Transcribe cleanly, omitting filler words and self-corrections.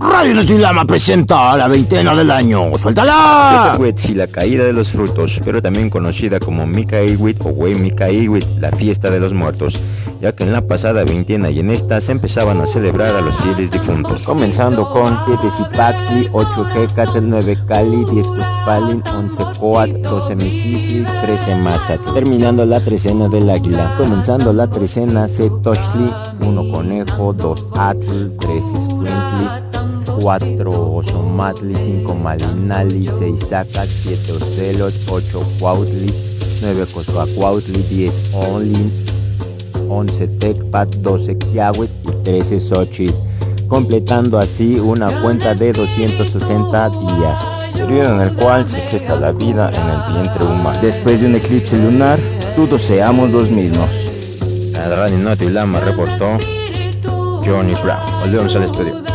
Radio Notilama presenta la veintena del año. ¡Suéltala! Tepehuetzli, la caída de los frutos, pero también conocida como Micaíhuitl o Hueymicaíhuitl, la fiesta de los muertos, ya que en la pasada veintena y en esta se empezaban a celebrar a los fieles difuntos. Comenzando con Tetezipactli, 8 Hecatl, 9 Cali, 10 Cutzpalin, 11 Coatl, 12 Miquistli, 13 Mazatl. Terminando la trecena del águila. Comenzando la trecena, Setochtli, 1 Conejo, 2 Atl, 3 Escuintli, 4 Osomatli, 5 Malinali, 6 Zacat, 7 Ocelot, 8 Cuautli, 9 Coscoacuautli, 10 Onlin, 11 Tecpat, 12 Quiahuitl y 13 Xochitl, completando así una cuenta de 260 días. Periodo en el cual se gesta la vida en el vientre humano. Después de un eclipse lunar, todos seamos los mismos. Para Radio Notilama reportó Johnny Brown. Volvemos al estudio.